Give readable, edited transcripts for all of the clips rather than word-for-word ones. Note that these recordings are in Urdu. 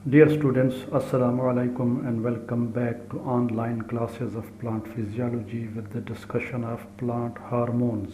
Dear students, Assalamu alaikum and welcome back to online classes of plant physiology with the discussion of plant hormones.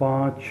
5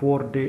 4 day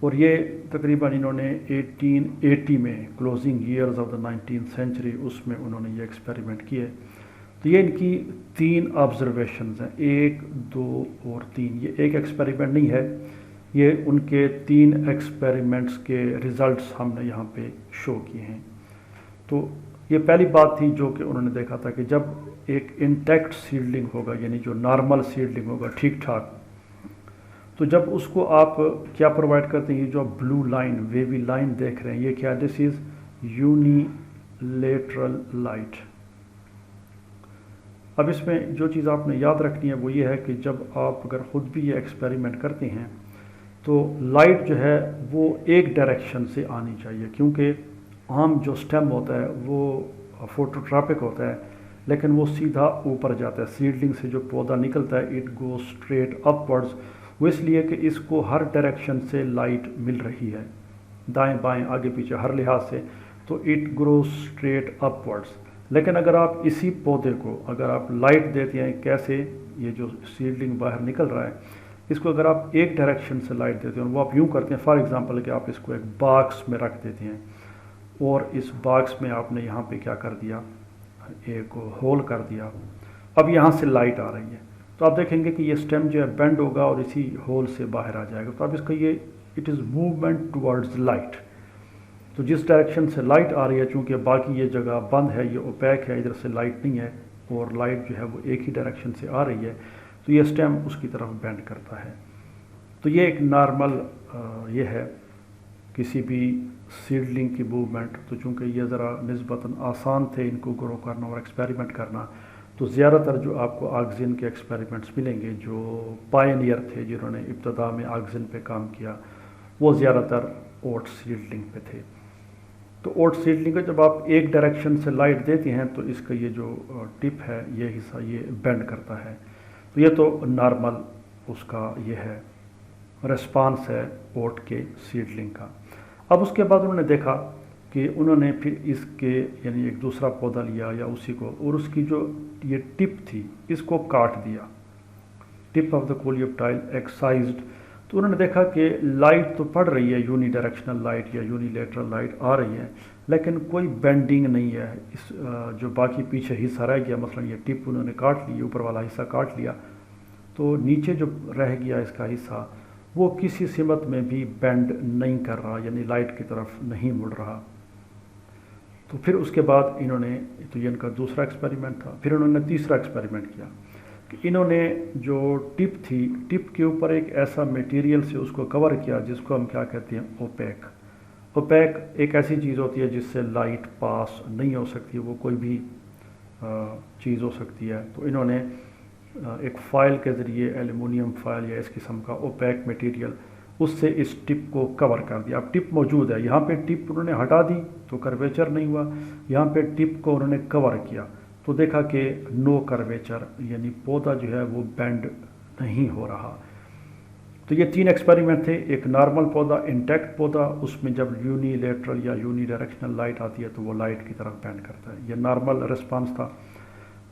اور یہ تقریباً انہوں نے 1880 میں closing years of the 19th century اس میں انہوں نے یہ ایکسپیریمنٹ کیے. تو یہ ان کی 3 آبزرویشنز ہیں، 1 2 اور 3. یہ ایک ایکسپیریمنٹ نہیں ہے، یہ ان کے 3 ایکسپیریمنٹس کے ریزلٹس ہم نے یہاں پہ شو کیے ہیں. تو یہ پہلی بات تھی جو کہ انہوں نے دیکھا تھا کہ جب ایک انٹیکٹ سیڈلنگ ہوگا، یعنی جو نارمل سیڈلنگ ہوگا ٹھیک ٹھاک، تو جب اس کو آپ کیا پرووائڈ کرتے ہیں، یہ جو بلو لائن ویوی لائن دیکھ رہے ہیں، یہ کیا ہے؟ دس از یونی لیٹرل لائٹ. اب اس میں جو چیز آپ نے یاد رکھنی ہے وہ یہ ہے کہ جب آپ اگر خود بھی یہ ایکسپیریمنٹ کرتے ہیں تو لائٹ جو ہے وہ ایک ڈائریکشن سے آنی چاہیے، کیونکہ عام جو سٹیم ہوتا ہے وہ فوٹوٹراپک ہوتا ہے، لیکن وہ سیدھا اوپر جاتا ہے. سیڈلنگ سے جو پودا نکلتا ہے it goes straight up words, وہ اس لیے کہ اس کو ہر ڈائریکشن سے لائٹ مل رہی ہے، دائیں بائیں آگے پیچھے ہر لحاظ سے، تو it grows straight upwards. لیکن اگر آپ اسی پودے کو اگر آپ لائٹ دیتے ہیں، کیسے؟ یہ جو سیڈلنگ باہر نکل رہا ہے اس کو اگر آپ ایک ڈائریکشن سے لائٹ دیتے ہیں، وہ آپ یوں کرتے ہیں فار ایگزامپل کہ آپ اس کو ایک باکس میں رکھ دیتے ہیں اور اس باکس میں آپ نے یہاں پہ کیا کر دیا، ایک ہول کر دیا. اب یہاں سے لائٹ آ رہی ہے تو آپ دیکھیں گے کہ یہ سٹیم جو ہے بینڈ ہوگا اور اسی ہول سے باہر آ جائے گا. تو اب اس کا یہ it is movement towards light. تو جس ڈائریکشن سے لائٹ آ رہی ہے، چونکہ باقی یہ جگہ بند ہے، یہ اوپیک ہے، ادھر سے لائٹ نہیں ہے اور لائٹ جو ہے وہ ایک ہی ڈائریکشن سے آ رہی ہے، تو یہ سٹیم اس کی طرف بینڈ کرتا ہے. تو یہ ایک نارمل یہ ہے کسی بھی سیڈلنگ کی موومنٹ. تو چونکہ یہ ذرا نسبتاً آسان تھے ان کو گرو کرنا اور ایکسپیریمنٹ کرنا، تو زیادہ تر جو آپ کو آکسیجن کے ایکسپیریمنٹس ملیں گے جو پائنیئر تھے جنہوں نے ابتدا میں آکسیجن پہ کام کیا، وہ زیادہ تر اوٹ سیڈلنگ پہ تھے. تو اوٹ سیڈلنگ کا جب آپ ایک ڈائریکشن سے لائٹ دیتے ہیں تو اس کا یہ جو ٹپ ہے یہ حصہ یہ بینڈ کرتا ہے. تو یہ تو نارمل اس کا یہ ہے ریسپانس ہے اوٹ کے سیڈلنگ کا. اب اس کے بعد انہوں نے دیکھا کہ انہوں نے پھر اس کے یعنی ایک دوسرا پودا لیا یا اسی کو، اور اس کی جو یہ ٹپ تھی اس کو کاٹ دیا، ٹپ آف دا کولیوپٹائل ایکسائزڈ. تو انہوں نے دیکھا کہ لائٹ تو پڑ رہی ہے، یونی ڈائریکشنل لائٹ یا یونی لیٹرل لائٹ آ رہی ہے، لیکن کوئی بینڈنگ نہیں ہے. اس جو باقی پیچھے حصہ رہ گیا، مثلا یہ ٹپ انہوں نے کاٹ لی، اوپر والا حصہ کاٹ لیا، تو نیچے جو رہ گیا اس کا حصہ وہ کسی سمت میں بھی بینڈ نہیں کر رہا، یعنی لائٹ کی طرف نہیں مڑ رہا. تو پھر اس کے بعد انہوں نے، تو یہ ان کا دوسرا ایکسپیریمنٹ تھا. پھر انہوں نے تیسرا ایکسپیریمنٹ کیا کہ انہوں نے جو ٹپ تھی، ٹپ کے اوپر ایک ایسا میٹیریل سے اس کو کور کیا جس کو ہم کیا کہتے ہیں، اوپیک. اوپیک ایک ایسی چیز ہوتی ہے جس سے لائٹ پاس نہیں ہو سکتی، وہ کوئی بھی چیز ہو سکتی ہے. تو انہوں نے ایک فائل کے ذریعے، ایلومینیم فائل یا اس قسم کا اوپیک میٹیریل، اس سے اس ٹپ کو کور کر دیا. اب ٹپ موجود ہے، یہاں پہ ٹپ انہوں نے ہٹا دی تو کرویچر نہیں ہوا، یہاں پہ ٹپ کو انہوں نے کور کیا تو دیکھا کہ نو کرویچر، یعنی پودا جو ہے وہ بینڈ نہیں ہو رہا. تو یہ 3 ایکسپیریمنٹ تھے. ایک نارمل پودا، انٹیکٹ پودا، اس میں جب یونی لیٹرل یا یونی ڈائریکشنل لائٹ آتی ہے تو وہ لائٹ کی طرف بینڈ کرتا ہے، یہ نارمل ریسپانس تھا.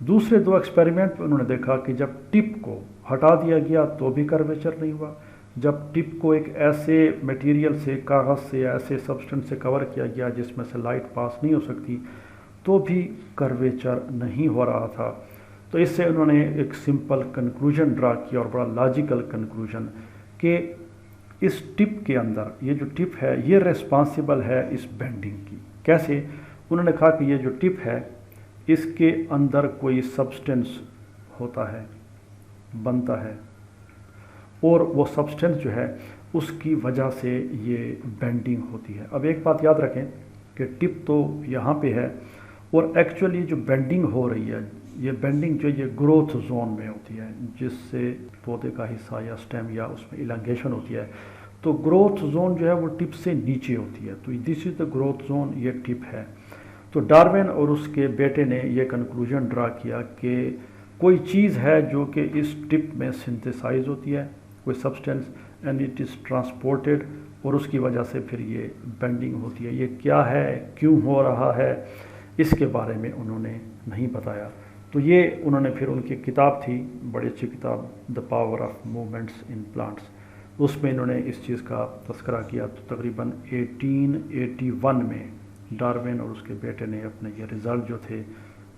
دوسرے 2 ایکسپیریمنٹ انہوں نے دیکھا کہ جب ٹپ کو ہٹا دیا گیا تو بھی کرویچر نہیں ہوا، جب ٹپ کو ایک ایسے میٹیریل سے، کاغذ سے یا ایسے سبسٹنس سے کور کیا گیا جس میں سے لائٹ پاس نہیں ہو سکتی تو بھی کرویچر نہیں ہو رہا تھا. تو اس سے انہوں نے ایک سمپل کنکلوژن ڈرا کیا اور بڑا لاجیکل کنکلوژن کہ اس ٹپ کے اندر، یہ جو ٹپ ہے یہ ریسپانسبل ہے اس بینڈنگ کی. کیسے؟ انہوں نے کہا کہ یہ جو ٹپ ہے اس کے اندر کوئی سبسٹنس ہوتا ہے، بنتا ہے، اور وہ سبسٹنس جو ہے اس کی وجہ سے یہ بینڈنگ ہوتی ہے. اب ایک بات یاد رکھیں کہ ٹپ تو یہاں پہ ہے اور ایکچولی جو بینڈنگ ہو رہی ہے، یہ بینڈنگ جو یہ گروتھ زون میں ہوتی ہے جس سے پودے کا حصہ یا سٹیم یا اس میں الانگیشن ہوتی ہے. تو گروتھ زون جو ہے وہ ٹپ سے نیچے ہوتی ہے، تو دس از دا گروتھ زون، یہ ٹپ ہے. تو ڈارون اور اس کے بیٹے نے یہ کنکلوژن ڈرا کیا کہ کوئی چیز ہے جو کہ اس ٹپ میں سنتھیسائز ہوتی ہے، کوئی substance, and it is transported, اور اس کی وجہ سے پھر یہ بینڈنگ ہوتی ہے. یہ کیا ہے، کیوں ہو رہا ہے، اس کے بارے میں انہوں نے نہیں بتایا. تو یہ انہوں نے پھر ان کی کتاب تھی، بڑی اچھی کتاب، the power of movements in plants. اس میں انہوں نے اس چیز کا تذکرہ کیا. تو تقریباً 1881 میں ڈارون اور اس کے بیٹے نے اپنے یہ رزلٹ جو تھے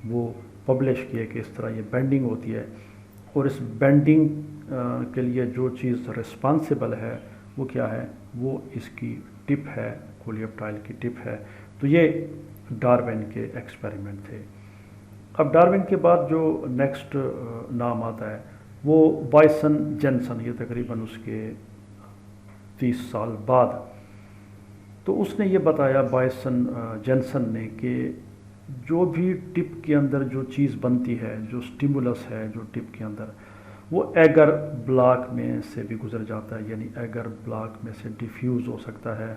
وہ پبلش کیے کہ اس طرح یہ بینڈنگ ہوتی ہے، اور اس بینڈنگ کے لیے جو چیز رسپانسیبل ہے وہ کیا ہے، وہ اس کی ٹپ ہے، کولیوپٹائل کی ٹپ ہے. تو یہ ڈارون کے ایکسپیریمنٹ تھے. اب ڈارون کے بعد جو نیکسٹ نام آتا ہے وہ بائسن جینسن، یہ تقریباً اس کے 30 سال بعد. تو اس نے یہ بتایا بائسن جینسن نے کہ جو بھی ٹپ کے اندر جو چیز بنتی ہے، جو سٹیمولس ہے جو ٹپ کے اندر، وہ ایگر بلاک میں سے بھی گزر جاتا ہے، یعنی ایگر بلاک میں سے ڈیفیوز ہو سکتا ہے.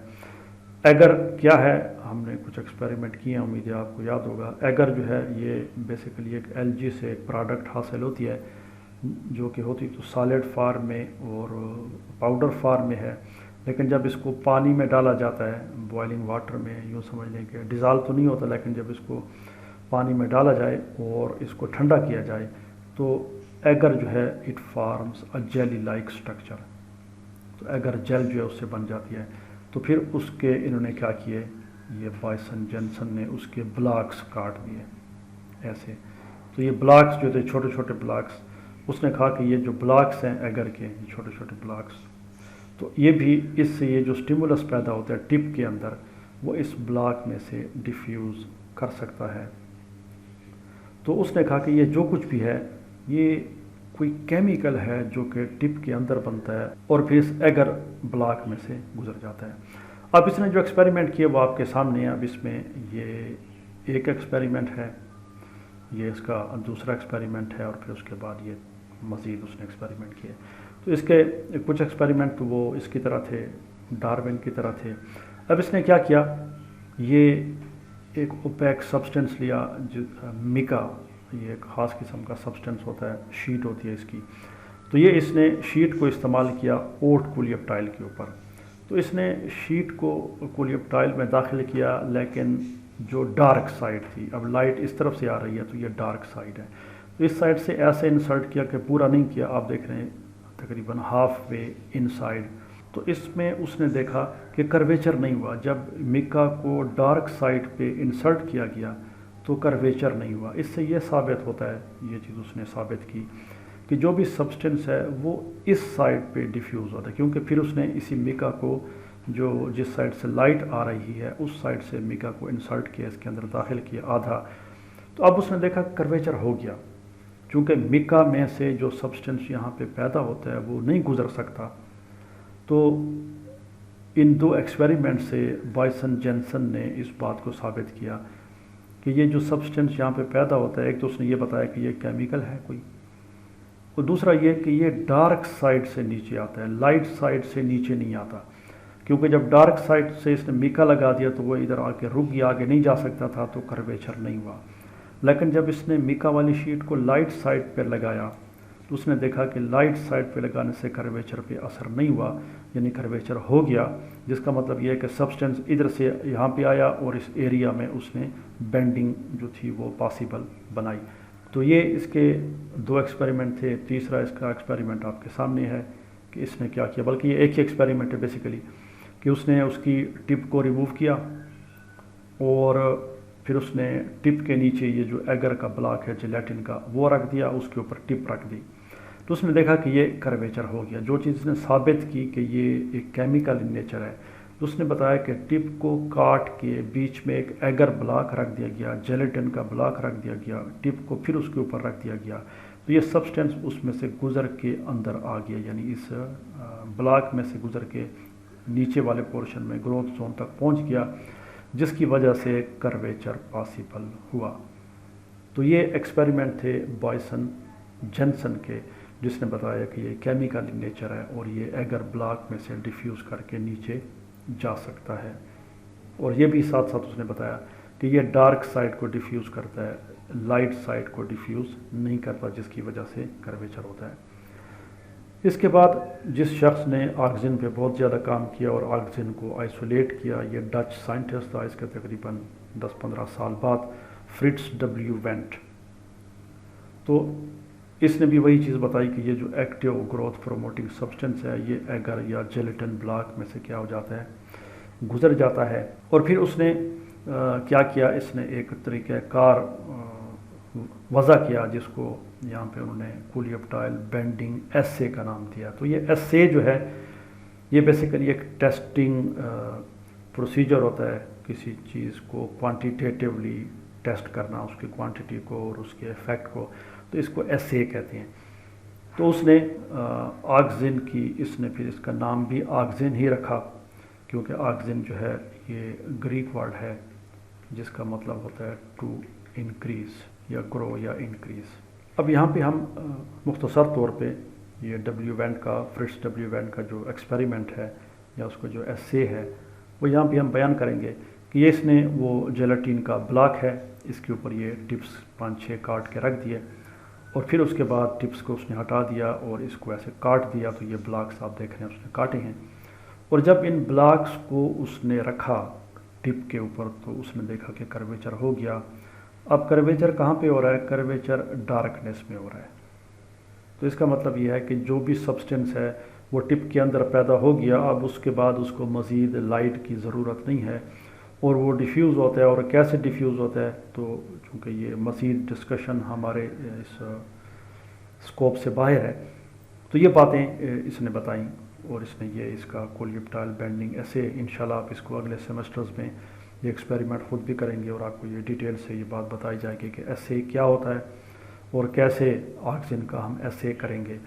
ایگر کیا ہے، ہم نے کچھ ایکسپیریمنٹ کیے ہیں، امید ہے آپ کو یاد ہوگا. ایگر جو ہے یہ بیسیکلی ایک الجی سے ایک پروڈکٹ حاصل ہوتی ہے جو کہ ہوتی تو سالڈ فارم میں اور پاؤڈر فارم میں ہے، لیکن جب اس کو پانی میں ڈالا جاتا ہے بوائلنگ واٹر میں، یوں سمجھ لیں کہ ڈیزالو تو نہیں ہوتا، لیکن جب اس کو پانی میں ڈالا جائے اور اس کو ٹھنڈا کیا جائے تو ایگر جو ہے it forms a jelly like structure. تو ایگر جیل جو ہے اس سے بن جاتی ہے. تو پھر اس کے انہوں نے کیا کیے، یہ بائسن جینسن نے اس کے بلاکس کاٹ دیے ایسے. تو یہ بلاکس جو تھے چھوٹے چھوٹے بلاکس، اس نے کہا کہ یہ جو بلاکس ہیں ایگر کے، یہ چھوٹے چھوٹے بلاکس، تو یہ بھی اس سے یہ جو سٹیمولس پیدا ہوتا ہے ٹپ کے اندر، وہ اس بلاک میں سے ڈیفیوز کر سکتا ہے. تو اس نے کہا کہ یہ جو کچھ بھی ہے یہ کوئی کیمیکل ہے جو کہ ٹپ کے اندر بنتا ہے اور پھر اس ایگر بلاک میں سے گزر جاتا ہے. اب اس نے جو ایکسپیریمنٹ کیے وہ آپ کے سامنے ہیں. اب اس میں یہ ایک ایکسپیریمنٹ ہے، یہ اس کا دوسرا ایکسپیریمنٹ ہے، اور پھر اس کے بعد یہ مزید اس نے ایکسپیریمنٹ کیے. تو اس کے کچھ ایکسپیریمنٹ تو وہ اس کی طرح تھے، ڈارون کی طرح تھے. اب اس نے کیا کیا، یہ ایک اوپیک سبسٹنس لیا، میکا، یہ ایک خاص قسم کا سبسٹنس ہوتا ہے، شیٹ ہوتی ہے اس کی. تو یہ اس نے شیٹ کو استعمال کیا اوٹ کولیوپٹائل کے اوپر. تو اس نے شیٹ کو کولیوپٹائل میں داخل کیا، لیکن جو ڈارک سائڈ تھی، اب لائٹ اس طرف سے آ رہی ہے تو یہ ڈارک سائڈ ہے، تو اس سائڈ سے ایسے انسرٹ کیا کہ پورا نہیں کیا، آپ دیکھ رہے ہیں تقریباً ہاف وے ان سائڈ. تو اس میں اس نے دیکھا کہ کرویچر نہیں ہوا. جب میکا کو ڈارک سائڈ پہ انسرٹ کیا گیا تو کرویچر نہیں ہوا. اس سے یہ ثابت ہوتا ہے، یہ چیز اس نے ثابت کی کہ جو بھی سبسٹنس ہے وہ اس سائڈ پہ ڈیفیوز ہوتا ہے، کیونکہ پھر اس نے اسی میکا کو جو جس سائڈ سے لائٹ آ رہی ہے اس سائڈ سے میکا کو انسرٹ کیا، اس کے اندر داخل کیا آدھا. تو اب اس نے دیکھا کرویچر ہو گیا، چونکہ میکا میں سے جو سبسٹنس یہاں پہ پیدا ہوتا ہے وہ نہیں گزر سکتا. تو ان دو ایکسپیریمنٹ سے بائسن جینسن نے اس بات کو ثابت کیا کہ یہ جو سبسٹنس یہاں پہ پیدا ہوتا ہے، ایک تو اس نے یہ بتایا کہ یہ کیمیکل ہے کوئی، اور دوسرا یہ کہ یہ ڈارک سائڈ سے نیچے آتا ہے، لائٹ سائڈ سے نیچے نہیں آتا. کیونکہ جب ڈارک سائڈ سے اس نے میکا لگا دیا تو وہ ادھر آ کے رک گیا، آگے نہیں جا سکتا تھا، تو کرویچر نہیں ہوا. لیکن جب اس نے میکا والی شیٹ کو لائٹ سائڈ پہ لگایا تو اس نے دیکھا کہ لائٹ سائڈ پہ لگانے سے کرویچر پہ اثر نہیں ہوا، یعنی کرویچر ہو گیا، جس کا مطلب یہ ہے کہ سبسٹنس ادھر سے یہاں پہ آیا اور اس ایریا میں اس نے بینڈنگ جو تھی وہ پاسبل بنائی. تو یہ اس کے دو ایکسپیریمنٹ تھے. تیسرا اس کا ایکسپیریمنٹ آپ کے سامنے ہے کہ اس نے کیا کیا، بلکہ یہ ایک ہی ایکسپیریمنٹ ہے بیسیکلی، کہ اس نے اس کی ٹپ کو ریموو کیا اور پھر اس نے ٹپ کے نیچے یہ جو ایگر کا بلاک ہے جیلیٹن کا وہ رکھ دیا، اس کے اوپر ٹپ رکھ دی. تو اس نے دیکھا کہ یہ کرویچر ہو گیا. جو چیز اس نے ثابت کی کہ یہ ایک کیمیکل ان نیچر ہے، تو اس نے بتایا کہ ٹپ کو کاٹ کے بیچ میں ایک ایگر بلاک رکھ دیا گیا، جیلیٹن کا بلاک رکھ دیا گیا، ٹپ کو پھر اس کے اوپر رکھ دیا گیا، تو یہ سبسٹنس اس میں سے گزر کے اندر آ گیا، یعنی اس بلاک میں سے گزر کے نیچے والے پورشن میں گروتھ زون تک پہنچ گیا، جس کی وجہ سے کرویچر پاسبل ہوا. تو یہ ایکسپیریمنٹ تھے بائسن جینسن کے، جس نے بتایا کہ یہ کیمیکل ان نیچر ہے اور یہ ایگر بلاک میں سے ڈیفیوز کر کے نیچے جا سکتا ہے. اور یہ بھی ساتھ ساتھ اس نے بتایا کہ یہ ڈارک سائڈ کو ڈیفیوز کرتا ہے، لائٹ سائڈ کو ڈیفیوز نہیں کرتا، جس کی وجہ سے کرویچر ہوتا ہے. اس کے بعد جس شخص نے آکسیجن پہ بہت زیادہ کام کیا اور آکسیجن کو آئسولیٹ کیا، یہ ڈچ سائنٹسٹ تھا، اس کے تقریباً 10-15 سال بعد، فرٹز ڈبلیو وینٹ. تو اس نے بھی وہی چیز بتائی کہ یہ جو ایکٹیو گروتھ پروموٹنگ سبسٹنس ہے یہ ایگر یا جیلیٹن بلاک میں سے کیا ہو جاتا ہے، گزر جاتا ہے۔ اور پھر اس نے کیا کیا، اس نے ایک طریقہ کار وضع کیا جس کو یہاں پہ انہوں نے کولیپٹائل بینڈنگ ایسے کا نام دیا۔ تو یہ ایسے جو ہے یہ بیسیکلی ایک ٹیسٹنگ پروسیجر ہوتا ہے، کسی چیز کو کوانٹیٹیولی ٹیسٹ کرنا، اس کی کوانٹٹی کو اور اس کے ایفیکٹ کو، تو اس کو ایسے کہتے ہیں۔ تو اس نے آکسین کی، اس نے پھر اس کا نام بھی آکسین ہی رکھا، کیونکہ آکسین جو ہے یہ گریک ورڈ ہے جس کا مطلب ہوتا ہے ٹو انکریز یا گرو یا انکریز۔ اب یہاں پہ ہم مختصر طور پہ یہ ڈبلیو وینٹ کا، فرٹز ڈبلیو وینٹ کا جو ایکسپیریمنٹ ہے یا اس کو جو ایسے ہے وہ یہاں پہ ہم بیان کریں گے کہ یہ اس نے وہ جیلاٹین کا بلاک ہے، اس کے اوپر یہ ٹپس 5-6 کاٹ کے رکھ دیے، اور پھر اس کے بعد ٹپس کو اس نے ہٹا دیا اور اس کو ایسے کاٹ دیا۔ تو یہ بلاکس آپ دیکھ رہے ہیں اس نے کاٹے ہیں، اور جب ان بلاکس کو اس نے رکھا ٹپ کے اوپر تو اس نے دیکھا کہ کرویچر ہو گیا۔ اب کرویچر کہاں پہ ہو رہا ہے؟ کرویچر ڈارکنیس میں ہو رہا ہے۔ تو اس کا مطلب یہ ہے کہ جو بھی سبسٹنس ہے وہ ٹپ کے اندر پیدا ہو گیا، اب اس کے بعد اس کو مزید لائٹ کی ضرورت نہیں ہے اور وہ ڈیفیوز ہوتا ہے۔ اور کیسے ڈیفیوز ہوتا ہے؟ تو چونکہ یہ مزید ڈسکشن ہمارے اس اسکوپ سے باہر ہے، تو یہ باتیں اس نے بتائیں، اور اس نے یہ اس کا کولیپٹائل بینڈنگ ایسے انشاءاللہ آپ اس کو اگلے سیمسٹرز میں یہ ایکسپیریمنٹ خود بھی کریں گے اور آپ کو یہ ڈیٹیل سے یہ بات بتائی جائے گی کہ ایسے کیا ہوتا ہے اور کیسے آکسین کا ہم ایسے کریں گے۔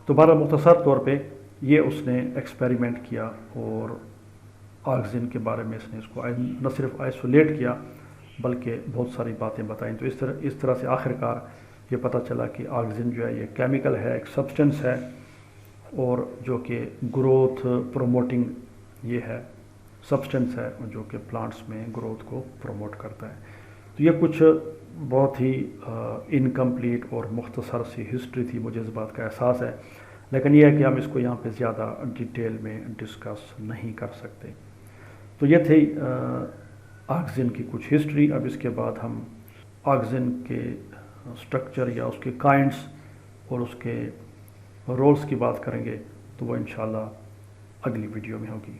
تو بہرحال مختصر طور پہ یہ اس نے ایکسپیریمنٹ کیا اور آکسین کے بارے میں اس نے اس کو نہ صرف آئسولیٹ کیا بلکہ بہت ساری باتیں بتائیں۔ تو اس طرح سے آخر کار یہ پتہ چلا کہ آکسین جو ہے یہ کیمیکل ہے، ایک سبسٹنس ہے، اور جو کہ گروتھ پروموٹنگ یہ ہے سبسٹنس ہے جو کہ پلانٹس میں گروتھ کو پروموٹ کرتا ہے۔ تو یہ کچھ بہت ہی انکمپلیٹ اور مختصر سی ہسٹری تھی، مجھے اس بات کا احساس ہے، لیکن یہ ہے کہ ہم اس کو یہاں پہ زیادہ ڈیٹیل میں ڈسکس نہیں کر سکتے۔ تو یہ تھی آکسین کی کچھ ہسٹری۔ اب اس کے بعد ہم آکسین کے سٹرکچر یا اس کے کائنڈس اور اس کے رولز کی بات کریں گے، تو وہ انشاءاللہ اگلی ویڈیو میں ہوگی۔